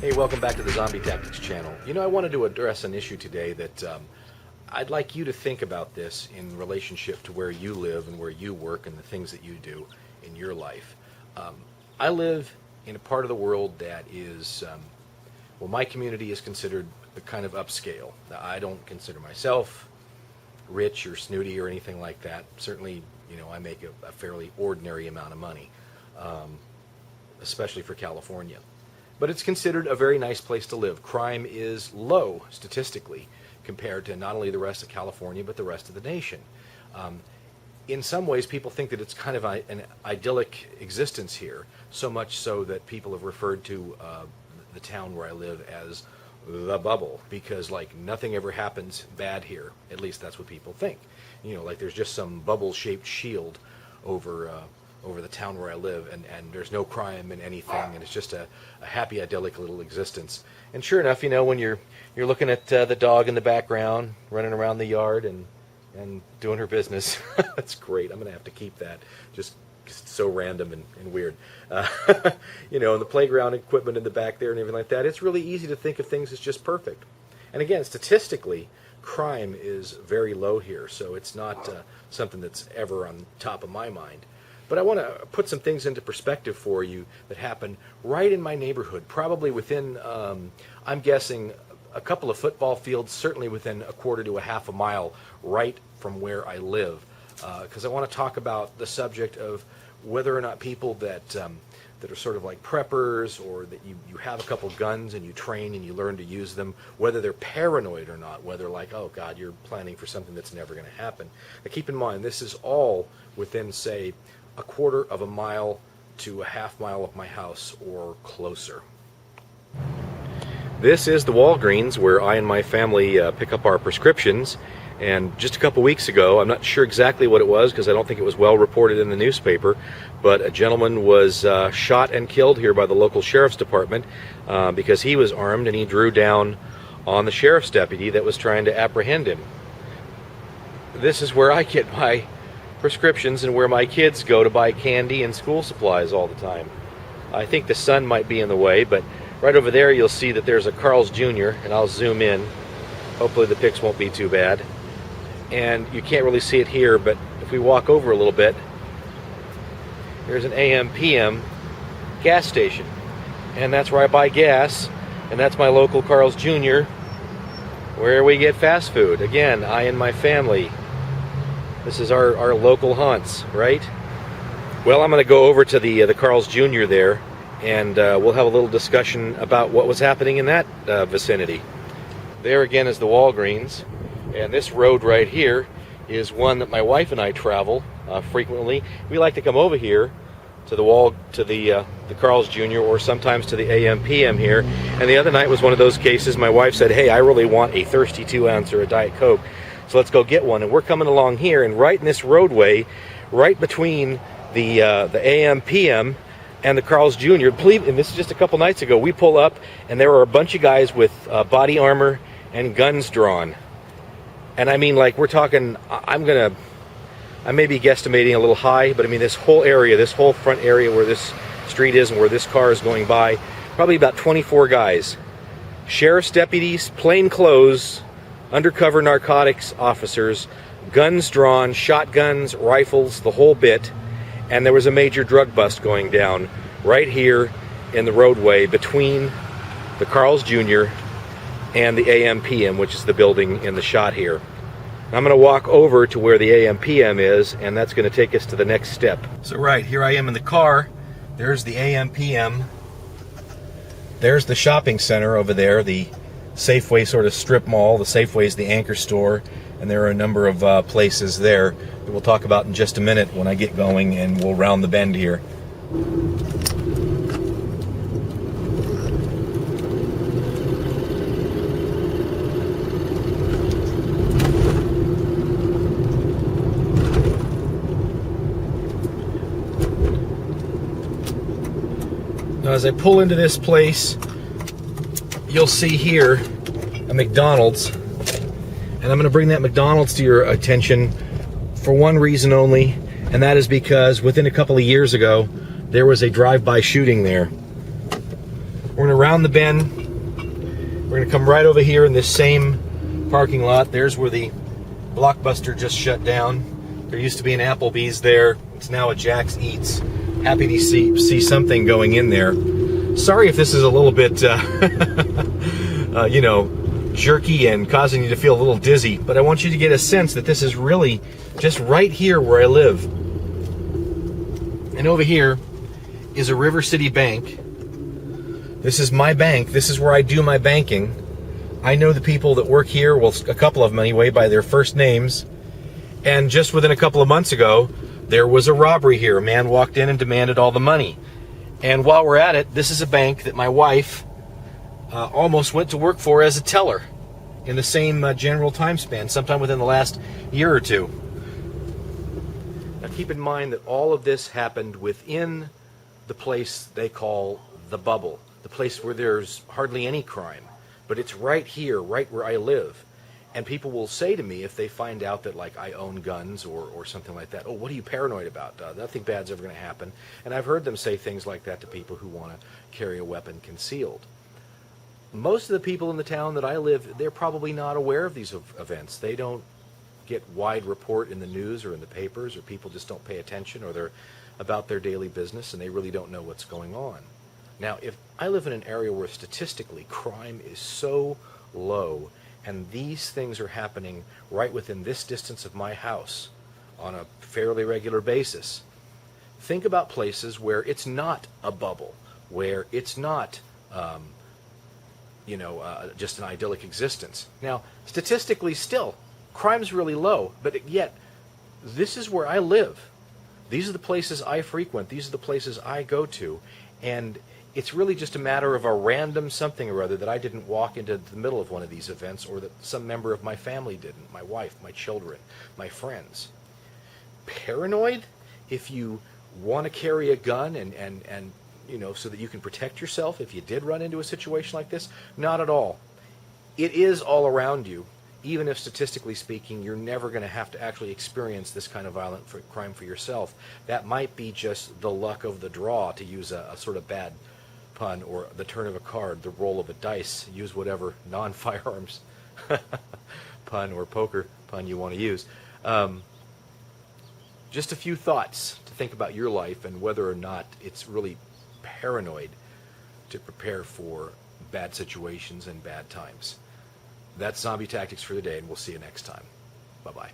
Hey, welcome back to the Zombie Tactics channel. You know, I wanted to address an issue today that I'd like you to think about this in relationship to where you live and where you work and the things that you do in your life. I live in a part of the world that is, well, my community is considered a kind of upscale. Now, I don't consider myself rich or snooty or anything like that. Certainly, you know, I make a fairly ordinary amount of money, especially for California. But it's considered a very nice place to live. Crime is low, statistically, compared to not only the rest of California, but the rest of the nation. In some ways, people think that it's kind of an idyllic existence here, so much so that people have referred to the town where I live as the bubble, because like nothing ever happens bad here. At least that's what people think. You know, like there's just some bubble-shaped shield over the town where I live, and there's no crime in anything, and it's just a happy, idyllic little existence. And sure enough, you know, when you're looking at the dog in the background running around the yard and doing her business, that's great. I'm going to have to keep that. Just so random and weird. You know, and the playground equipment in the back there and everything like that, it's really easy to think of things as just perfect. And again, statistically, crime is very low here, so it's not something that's ever on top of my mind. But I want to put some things into perspective for you that happen right in my neighborhood, probably within, I'm guessing, a couple of football fields, certainly within a quarter to a half a mile right from where I live. Because I want to talk about the subject of whether or not people that are sort of like preppers, or that you have a couple guns and you train and you learn to use them, whether they're paranoid or not, whether like, oh God, you're planning for something that's never going to happen. Now keep in mind, this is all within, say, a quarter of a mile to a half mile of my house or closer. This is the Walgreens where I and my family pick up our prescriptions. And just a couple weeks ago, I'm not sure exactly what it was because I don't think it was well reported in the newspaper, but a gentleman was shot and killed here by the local sheriff's department because he was armed and he drew down on the sheriff's deputy that was trying to apprehend him. This is where I get my prescriptions and where my kids go to buy candy and school supplies all the time. I think the sun might be in the way, but right over there you'll see that there's a Carl's Jr., and I'll zoom in. Hopefully the pics won't be too bad. And you can't really see it here, but if we walk over a little bit, there's an AM/PM gas station. And that's where I buy gas, and that's my local Carl's Jr., where we get fast food. Again, I and my family. This is our local haunts, right? Well, I'm going to go over to the Carl's Jr. there, and we'll have a little discussion about what was happening in that vicinity. There again is the Walgreens, and this road right here is one that my wife and I travel frequently. We like to come over here to the Carl's Jr. or sometimes to the AM/PM here. And the other night was one of those cases. My wife said, "Hey, I really want a thirsty 2-ounce or a Diet Coke. So let's go get one." And we're coming along here, and right in this roadway, right between the AM/PM and the Carl's Jr., and this is just a couple nights ago, we pull up, and there are a bunch of guys with body armor and guns drawn. And I mean, like, we're talking, I may be guesstimating a little high, but I mean, this whole area, this whole front area where this street is and where this car is going by, probably about 24 guys. Sheriff's deputies, plain clothes, undercover narcotics officers, guns drawn, shotguns, rifles, the whole bit. And there was a major drug bust going down right here in the roadway between the Carl's Jr. and the AM/PM, which is the building in the shot here. I'm going to walk over to where the AM/PM is, and that's going to take us to the next step. So right, here I am in the car. There's the AM/PM. There's the shopping center over there, the Safeway sort of strip mall. The Safeway is the anchor store, and there are a number of places there that we'll talk about in just a minute when I get going, and we'll round the bend here. Now, as I pull into this place, you'll see here a McDonald's, and I'm going to bring that McDonald's to your attention for one reason only, and that is because within a couple of years ago there was a drive-by shooting there. We're going to round the bend. We're going to come right over here in this same parking lot. There's where the Blockbuster just shut down. There used to be an Applebee's there. It's now a Jack's Eats. Happy to see something going in there. Sorry if this is a little bit, jerky and causing you to feel a little dizzy, but I want you to get a sense that this is really just right here where I live. And over here is a River City bank. This is my bank. This is where I do my banking. I know the people that work here, well, a couple of them anyway, by their first names. And just within a couple of months ago, there was a robbery here. A man walked in and demanded all the money. And while we're at it, this is a bank that my wife almost went to work for as a teller in the same general time span, sometime within the last year or two. Now keep in mind that all of this happened within the place they call the bubble, the place where there's hardly any crime. But it's right here, right where I live. And people will say to me if they find out that, like, I own guns or something like that, oh, what are you paranoid about? Nothing bad's ever going to happen. And I've heard them say things like that to people who want to carry a weapon concealed. Most of the people in the town that I live, they're probably not aware of these events. They don't get wide report in the news or in the papers, or people just don't pay attention, or they're about their daily business and they really don't know what's going on. Now, if I live in an area where statistically crime is so low, and these things are happening right within this distance of my house on a fairly regular basis, think about places where it's not a bubble, where it's not, just an idyllic existence. Now, statistically still, crime's really low, but yet, this is where I live. These are the places I frequent. These are the places I go to. And it's really just a matter of a random something or other that I didn't walk into the middle of one of these events, or that some member of my family didn't, my wife, my children, my friends. Paranoid? If you want to carry a gun and so that you can protect yourself if you did run into a situation like this? Not at all. It is all around you, even if statistically speaking, you're never going to have to actually experience this kind of violent crime for yourself. That might be just the luck of the draw, to use a sort of bad pun, or the turn of a card, the roll of a dice. Use whatever non-firearms pun or poker pun you want to use. Just a few thoughts to think about your life and whether or not it's really paranoid to prepare for bad situations and bad times. That's Zombie Tactics for today, and we'll see you next time. Bye-bye.